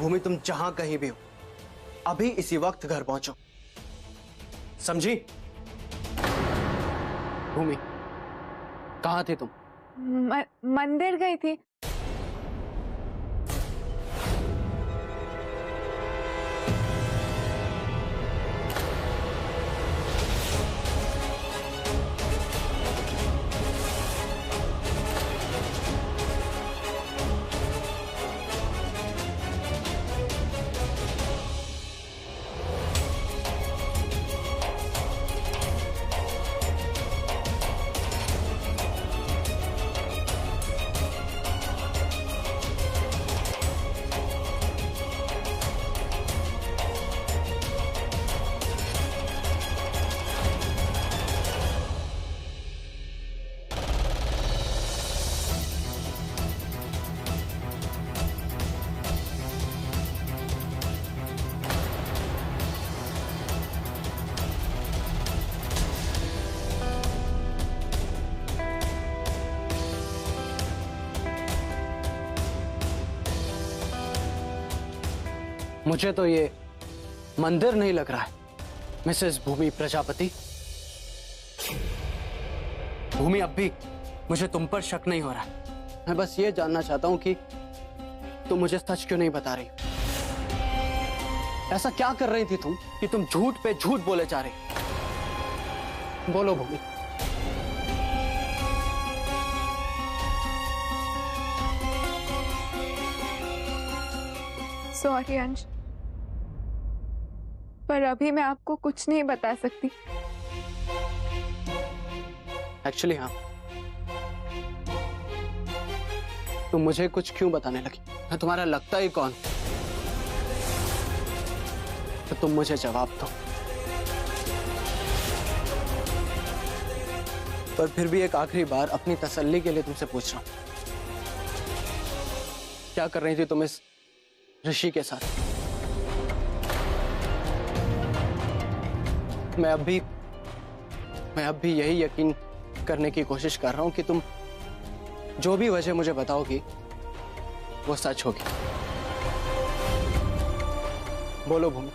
भूमि तुम जहां कहीं भी हो अभी इसी वक्त घर पहुंचो, समझी? भूमि, कहां थे तुम? मंदिर गई थी। मुझे तो ये मंदिर नहीं लग रहा है, मिसेस भूमि प्रजापति। भूमि, अब भी मुझे तुम पर शक नहीं हो रहा है। मैं बस ये जानना चाहता हूं कि तुम मुझे सच क्यों नहीं बता रही? ऐसा क्या कर रही थी तुम कि तुम झूठ पे झूठ बोले जा रही? बोलो भूमि। सॉरी अंश, पर अभी मैं आपको कुछ नहीं बता सकती। एक्चुअली हाँ, तुम मुझे कुछ क्यों बताने लगी? मैं तुम्हारा लगता ही कौन? तो तुम मुझे जवाब दो। पर फिर भी एक आखिरी बार अपनी तसल्ली के लिए तुमसे पूछ रहा हूं, क्या कर रही थी तुम इस ऋषि के साथ? मैं अब भी यही यकीन करने की कोशिश कर रहा हूं कि तुम जो भी वजह मुझे बताओगी वो सच होगी। बोलो भूमि।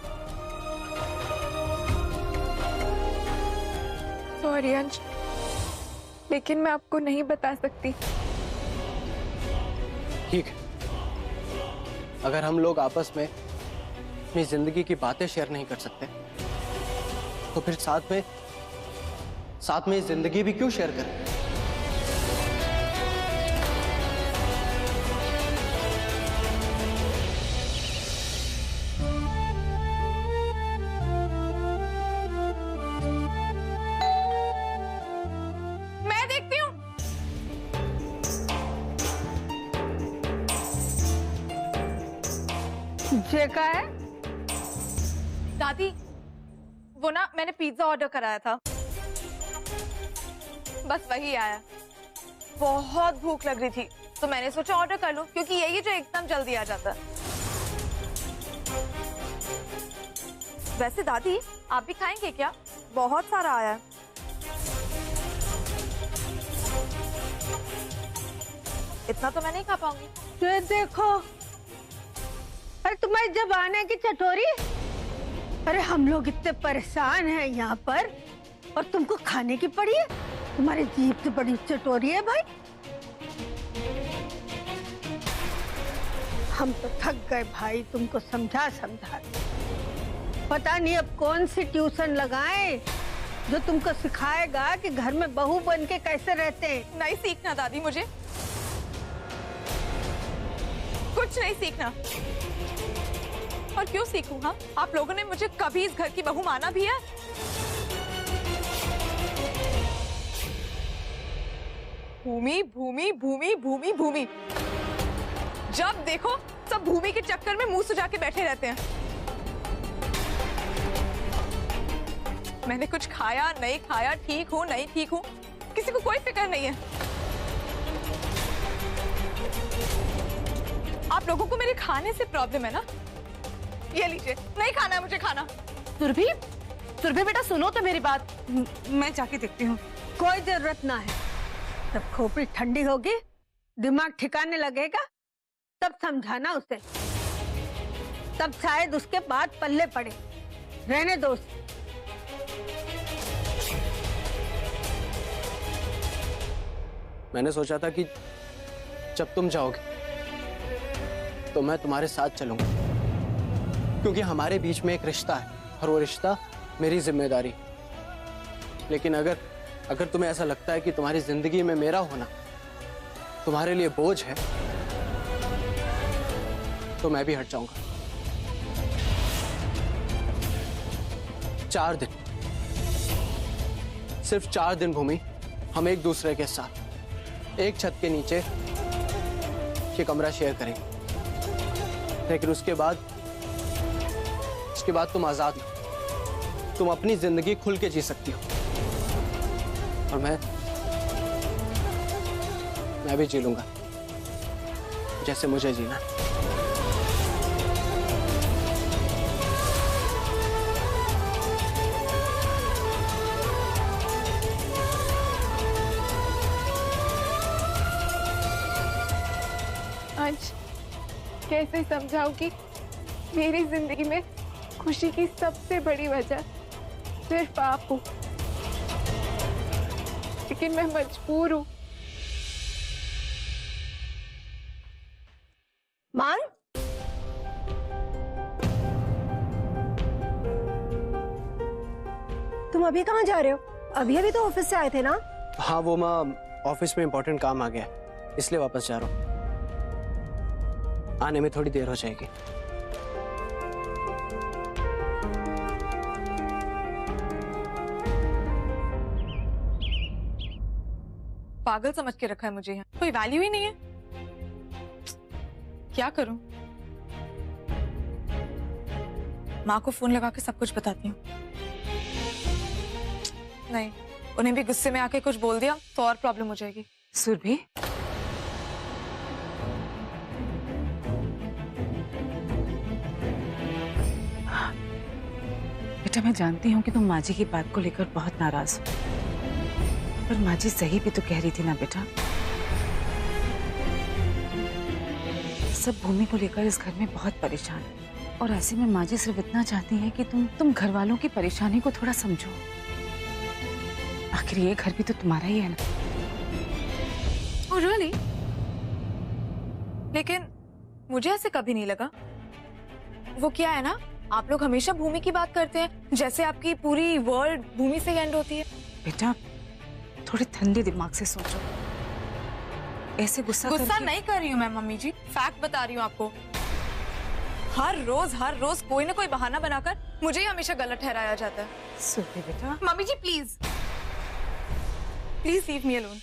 सॉरी अंश, लेकिन मैं आपको नहीं बता सकती। ठीक है, अगर हम लोग आपस में अपनी जिंदगी की बातें शेयर नहीं कर सकते तो फिर साथ में जिंदगी भी क्यों शेयर करें? मैं देखती हूँ। ये क्या है? दादी, वो ना मैंने पिज्जा ऑर्डर कराया था, बस वही आया। बहुत भूख लग रही थी तो मैंने सोचा ऑर्डर कर लूं, क्योंकि यही जो एकदम जल्दी आ जाता है। वैसे दादी, आप भी खाएंगे क्या? बहुत सारा आया है। इतना तो मैं नहीं खा पाऊंगी। ये देखो, अरे तुम्हारी जबान है कि चटोरी? अरे हम लोग इतने परेशान हैं यहाँ पर और तुमको खाने की पड़ी है? तुम्हारी जीभ तो बड़ी चटोरी है भाई। हम तो थक गए भाई तुमको समझा समझा। पता नहीं अब कौन सी ट्यूशन लगाएं जो तुमको सिखाएगा कि घर में बहू बन के कैसे रहते हैं। नहीं सीखना दादी, मुझे कुछ नहीं सीखना। और क्यों सीखूं? हाँ, आप लोगों ने मुझे कभी इस घर की बहू माना भी है? भूमि भूमि भूमि भूमि भूमि, जब देखो सब भूमि के चक्कर में मुंह सुजा के बैठे रहते हैं। मैंने कुछ खाया नहीं खाया, ठीक हूं नहीं ठीक हूं, किसी को कोई फिक्र नहीं है। आप लोगों को मेरे खाने से प्रॉब्लम है ना? ये लीजिए, नहीं खाना है मुझे खाना। सुरभि, सुरभि बेटा सुनो तो मेरी बात। मैं जाके देखती हूँ। कोई जरूरत ना है, जब खोपड़ी ठंडी होगी, दिमाग ठिकाने लगेगा, तब समझाना उसे। तब शायद उसके बाद पल्ले पड़े। रहने दो उसे। मैंने सोचा था कि जब तुम जाओगे तो मैं तुम्हारे साथ चलूंगा, क्योंकि हमारे बीच में एक रिश्ता है और वो रिश्ता मेरी जिम्मेदारी। लेकिन अगर तुम्हें ऐसा लगता है कि तुम्हारी जिंदगी में मेरा होना तुम्हारे लिए बोझ है, तो मैं भी हट जाऊंगा। 4 दिन, सिर्फ 4 दिन भूमि, हम एक दूसरे के साथ एक छत के नीचे ये कमरा शेयर करेंगे। लेकिन उसके बाद तुम आजाद हो। तुम अपनी जिंदगी खुल के जी सकती हो और मैं भी जी लूंगा जैसे मुझे जीना। आज कैसे समझाऊं कि मेरी जिंदगी में खुशी की सबसे बड़ी वजह सिर्फ आप हो, लेकिन मैं मजबूर हूँ। मान, तुम अभी कहाँ जा रहे हो? अभी तो ऑफिस से आए थे ना? हाँ, वो माँ ऑफिस में इंपॉर्टेंट काम आ गया, इसलिए वापस जा रहा हूँ। आने में थोड़ी देर हो जाएगी। पागल समझ के रखा है मुझे यहाँ, कोई वैल्यू ही नहीं है। क्या करूं? माँ को फोन लगा के सब कुछ बताती हूँ। नहीं, उन्हें भी गुस्से में आके कुछ बोल दिया तो और प्रॉब्लम हो जाएगी। सुरभि, बेटा मैं जानती हूँ कि तुम माँ जी की बात को लेकर बहुत नाराज हो, पर माँ जी सही भी तो कह रही थी ना बेटा। सब भूमि को लेकर इस घर में बहुत परेशान है और ऐसे में माँ जी सिर्फ इतना चाहती हैं कि तुम घर वालों की परेशानी को थोड़ा समझो। आखिर ये घर भी तो तुम्हारा ही है ना। Oh, really? लेकिन मुझे ऐसे कभी नहीं लगा। वो क्या है ना, आप लोग हमेशा भूमि की बात करते हैं जैसे आपकी पूरी वर्ल्ड भूमि से एंड होती है। बेटा थोड़ी ठंडे दिमाग से सोचो, ऐसे गुस्सा नहीं कर रही हूँ मैं मम्मी जी, फैक्ट बता रही हूँ आपको। हर रोज कोई ना कोई बहाना बनाकर मुझे ही हमेशा गलत ठहराया जाता है। सुरभि बेटा, mummy ji please leave me alone.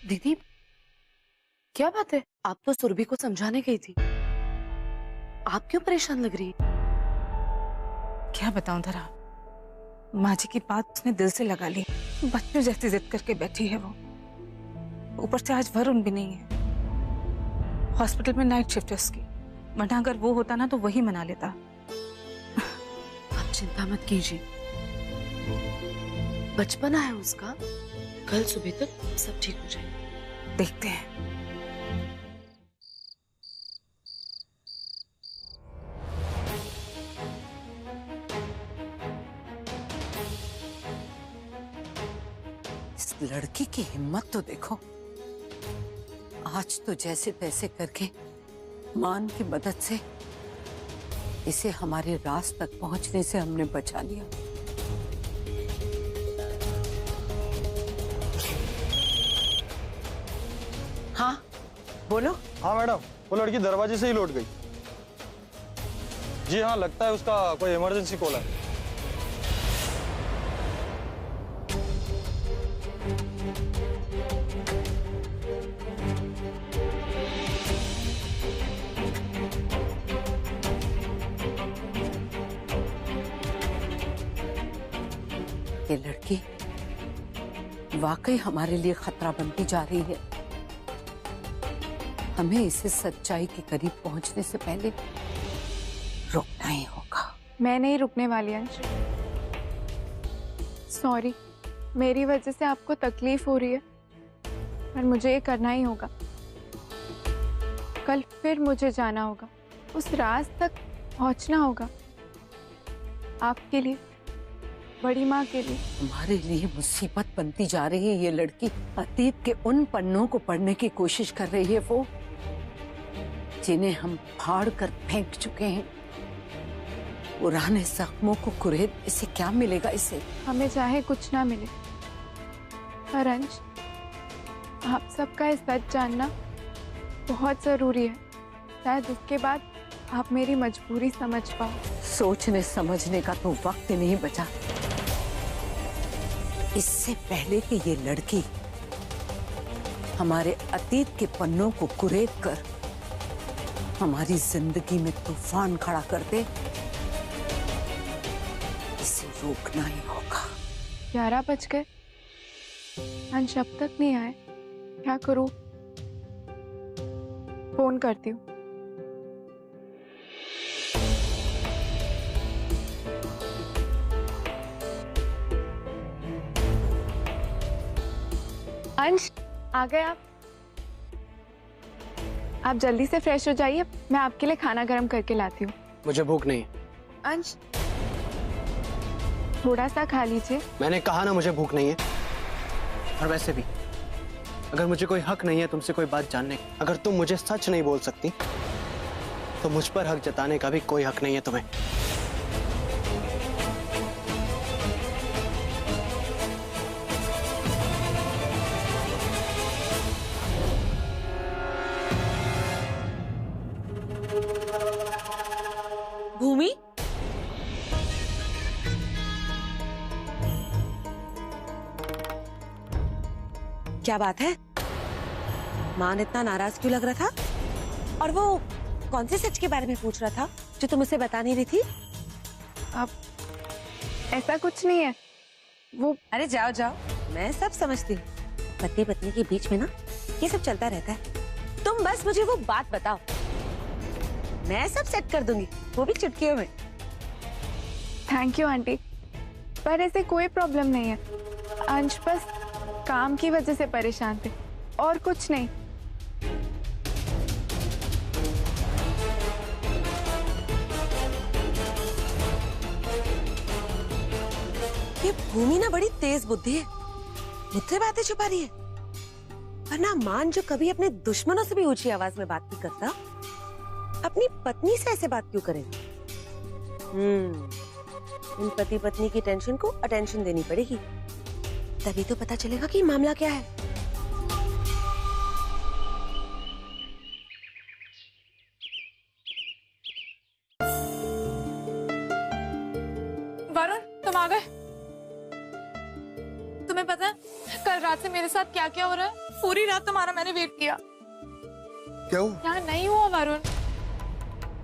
दीदी क्या बात है? आप तो सुरभि को समझाने गई थी, आप क्यों परेशान लग रही है? क्या बताऊं धरा, माँ जी की बात उसने दिल से लगा ली। बच्चों जैसी जिद करके बैठी है वो। ऊपर से आज वरुण भी नहीं है, हॉस्पिटल में नाइट शिफ्ट है उसकी, वरना अगर वो होता ना तो वही मना लेता। आप चिंता मत कीजिए, बचपना है उसका, कल सुबह तक सब ठीक हो जाएगा। देखते हैं। इस लड़की की हिम्मत तो देखो, आज तो जैसे तैसे करके मान की मदद से इसे हमारे राज तक पहुंचने से हमने बचा लिया। हाँ बोलो। हाँ मैडम, वो लड़की दरवाजे से ही लौट गई। जी हाँ, लगता है उसका कोई इमरजेंसी कॉल है। ये लड़की वाकई हमारे लिए खतरा बनती जा रही है। हमें इसे सच्चाई के करीब पहुंचने से पहले रोकना ही होगा। मैं नहीं रुकने वाली अंश। सॉरी, मेरी वजह से आपको तकलीफ हो रही है, पर मुझे ये करना ही होगा। कल फिर मुझे जाना होगा, उस राज तक पहुंचना होगा, आपके लिए, बड़ी माँ के लिए। हमारे लिए मुसीबत बनती जा रही है ये लड़की। अतीत के उन पन्नों को पढ़ने की कोशिश कर रही है वो, जिन्हें हम फाड़ कर फेंक चुके हैं। पुराने जख्मों को कुरेद, इसे क्या मिलेगा इसे? हमें चाहे कुछ ना मिले, पर अंश, आप सबका ये सच जानना बहुत जरूरी है। शायद उसके बाद आप मेरी मजबूरी समझ पाओ। सोचने समझने का तो वक्त नहीं बचा। इससे पहले कि ये लड़की हमारे अतीत के पन्नों को कुरेद कर हमारी जिंदगी में तूफान खड़ा कर दे, इसे रोकना ही होगा। 11 बज गए, अंश अब तक नहीं आए, क्या करूं? फोन करती हूँ। अंश, आ गए आप? आप जल्दी से फ्रेश हो जाइए, मैं आपके लिए खाना गर्म करके लाती हूँ। मुझे भूख नहीं है। अंश, थोड़ा सा खा लीजिए। मैंने कहा ना मुझे भूख नहीं है। और वैसे भी अगर मुझे कोई हक नहीं है तुमसे कोई बात जानने का, अगर तुम मुझे सच नहीं बोल सकती तो मुझ पर हक जताने का भी कोई हक नहीं है तुम्हें। भूमि, क्या बात है? मान इतना नाराज क्यों लग रहा था? और वो कौन से सच के बारे में पूछ रहा था जो तुम उसे बता नहीं रही थी? अब ऐसा कुछ नहीं है, वो अरे जाओ जाओ, मैं सब समझती हूँ। पति पत्नी के बीच में ना ये सब चलता रहता है। तुम बस मुझे वो बात बताओ, मैं सब सेट कर दूंगी, वो भी चुटकियों में। थैंक यू आंटी, पर ऐसे कोई प्रॉब्लम नहीं है। अंश बस काम की वजह से परेशान थे और कुछ नहीं। ये भूमि ना बड़ी तेज बुद्धि है, मुझसे बातें छुपा रही है। वरना मान जो कभी अपने दुश्मनों से भी ऊंची आवाज में बात नहीं करता, अपनी पत्नी से ऐसे बात क्यों करे? इन पति पत्नी की टेंशन को अटेंशन देनी पड़ेगी, तभी तो पता चलेगा कि मामला क्या है। वरुण, तुम आ गए? तुम्हें पता है कल रात से मेरे साथ क्या क्या हो रहा है? पूरी रात तुम्हारा मैंने वेट किया। क्या हुआ? यहाँ नहीं हुआ वरुण,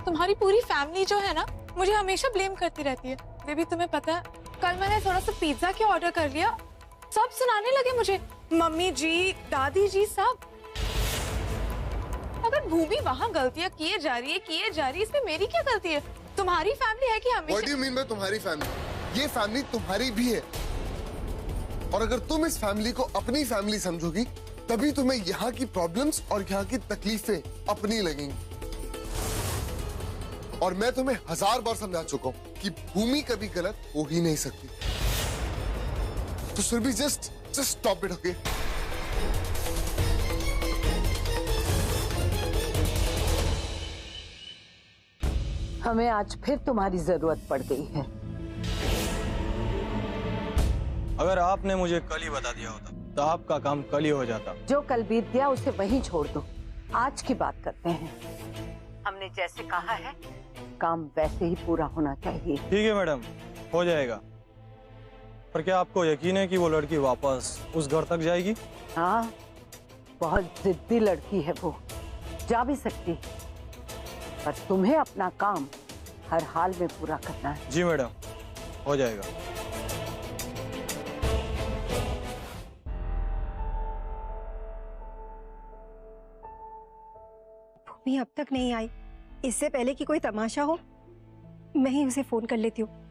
तुम्हारी पूरी फैमिली जो है ना मुझे हमेशा ब्लेम करती रहती है। ये भी तुम्हें पता है, कल मैंने थोड़ा सा पिज्जा के ऑर्डर कर लिया, सब सुनाने लगे मुझे, मम्मी जी, दादी जी, सब। अगर भूमि वहाँ गलतियाँ किए जा रही है, इसमें मेरी क्या गलती है? तुम्हारी फैमिली है कि What हमेशा? do you mean by तुम्हारी फैमिली? ये फैमिली तुम्हारी भी है, और अगर तुम इस फैमिली को अपनी फैमिली समझोगी तभी तुम्हें यहाँ की प्रॉब्लम्स और यहाँ की तकलीफें अपनी लगेंगी। और मैं तुम्हें 1000 बार समझा चुका हूँ कि भूमि कभी गलत हो ही नहीं सकती। तो Surabhi, just stop it, okay? हमें आज फिर तुम्हारी जरूरत पड़ गई है। अगर आपने मुझे कल ही बता दिया होता तो आपका काम कल ही हो जाता। जो कल बीत गया उसे वहीं छोड़ दो, आज की बात करते हैं। हमने जैसे कहा है काम वैसे ही पूरा होना चाहिए। ठीक है मैडम, हो जाएगा। पर क्या आपको यकीन है कि वो लड़की वापस उस घर तक जाएगी? हाँ, बहुत जिद्दी लड़की है वो, जा भी सकती, पर तुम्हें अपना काम हर हाल में पूरा करना है। जी मैडम, हो जाएगा। भूमि अब तक नहीं आई, इससे पहले कि कोई तमाशा हो मैं ही उसे फोन कर लेती हूँ।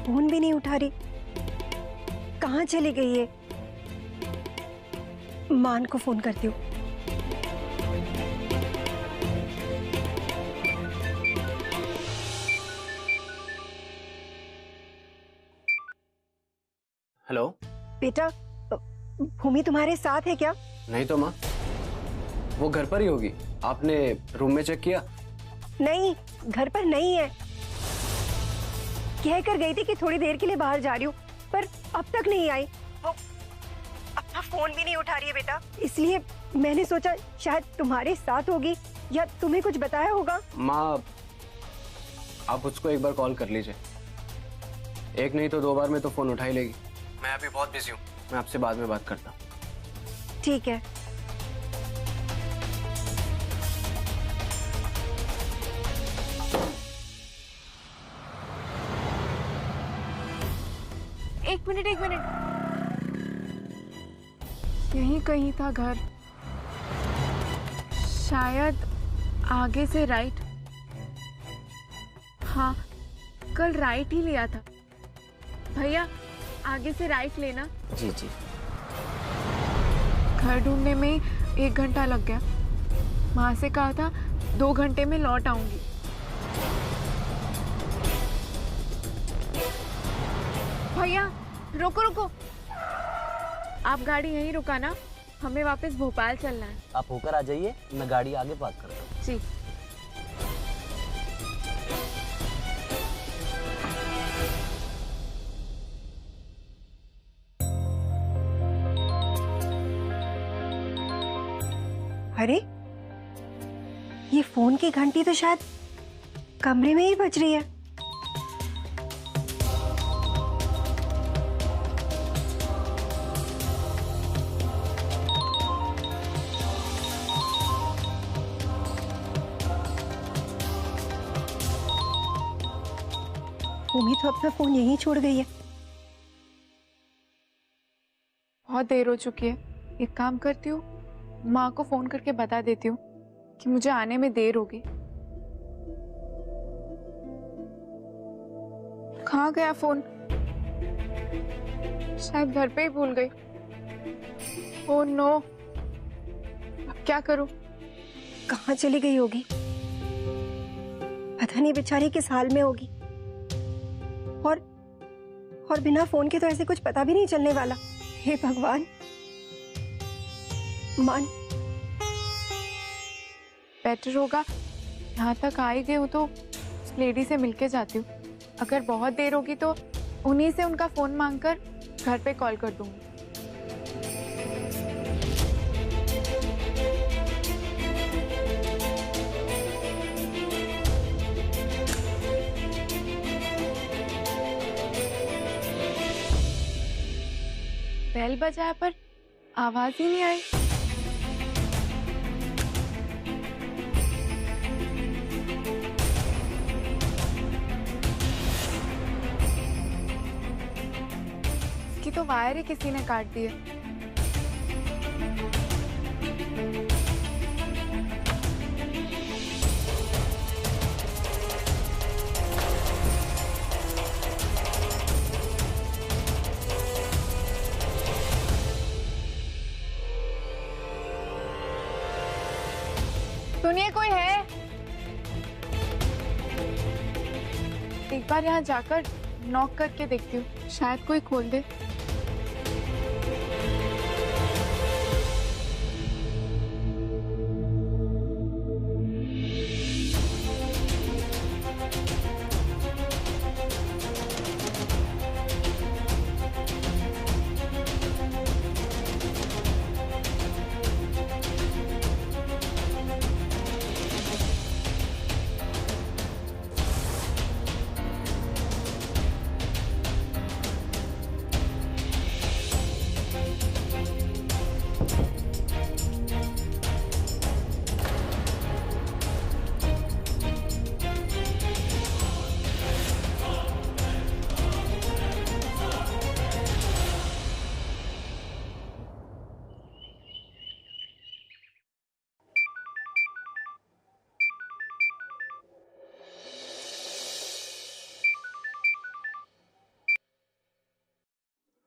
फोन भी नहीं उठा रही। कहाँ चली गई है? मान को फोन करती हूँ। हेलो। बेटा, भूमि तुम्हारे साथ है क्या? नहीं तो माँ, वो घर पर ही होगी। आपने रूम में चेक किया? नहीं, घर पर नहीं है। कह कर गई थी कि थोड़ी देर के लिए बाहर जा रही हूँ, पर अब तक नहीं आई। वो अपना फोन भी नहीं उठा रही है बेटा, इसलिए मैंने सोचा शायद तुम्हारे साथ होगी या तुम्हें कुछ बताया होगा। माँ, आप उसको एक बार कॉल कर लीजिए। एक नहीं तो 2 बार में तो फोन उठा ही लेगी। मैं अभी बहुत बिजी हूँ, मैं आपसे बाद में बात करता हूँ। ठीक है। एक मिनट। यहीं कहीं था घर, शायद आगे से राइट। हाँ, कल राइट ही लिया था। भैया, आगे से राइट लेना। जी जी। घर ढूंढने में 1 घंटा लग गया। माँ से कहा था 2 घंटे में लौट आऊंगी। भैया रुको, आप गाड़ी यहीं रुकाना, हमें वापस भोपाल चलना है। आप होकर आ जाइए, मैं गाड़ी आगे पार्क करता हूँ। जी। अरे, ये फोन की घंटी तो शायद कमरे में ही बज रही है। भूमि तो अपना फोन यहीं छोड़ गई है। बहुत देर हो चुकी है, एक काम करती हूँ, माँ को फोन करके बता देती हूँ कि मुझे आने में देर होगी। कहाँ गया फोन? शायद घर पे ही भूल गई। ओह नो, अब क्या करूँ? कहाँ चली गई होगी? पता नहीं बेचारी किस हाल में होगी। और बिना फोन के तो ऐसे कुछ पता भी नहीं चलने वाला। हे भगवान। मान, बेटर होगा, यहाँ तक आ ही गई हूँ तो उस लेडी से मिलके जाती हूँ। अगर बहुत देर होगी तो उन्हीं से उनका फोन मांगकर घर पे कॉल कर दूंगी। बेल बजाया पर आवाज ही नहीं आई। इसकी तो वायर ही किसी ने काट दी है। सुनिए, कोई है? एक बार यहाँ जाकर नॉक करके देखती हूँ, शायद कोई खोल दे।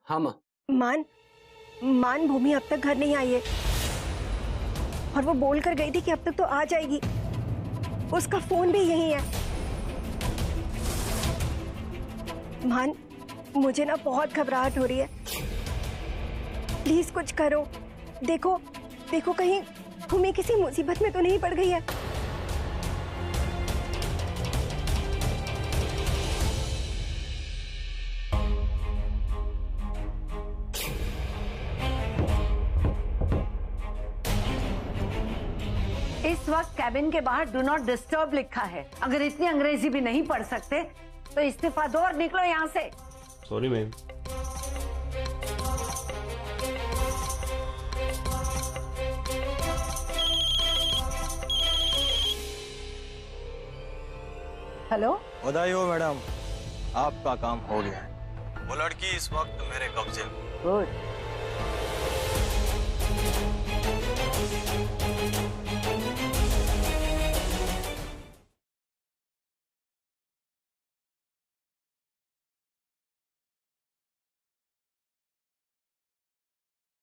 हाँ माँ। मान भूमि अब तक घर नहीं आई है और वो बोल कर गई थी कि अब तक तो आ जाएगी। उसका फोन भी यही है। मान, मुझे ना बहुत घबराहट हो रही है। प्लीज कुछ करो। देखो कहीं भूमि किसी मुसीबत में तो नहीं पड़ गई है। इस वक्त कैबिन के बाहर डू नॉट डिस्टर्ब लिखा है। अगर इतनी अंग्रेजी भी नहीं पढ़ सकते तो इस्तीफा दो और निकलो यहाँ से। Sorry ma'am. हेलो, बधाई हो मैडम, आपका काम हो गया है। वो लड़की इस वक्त मेरे कब्जे में। गुड।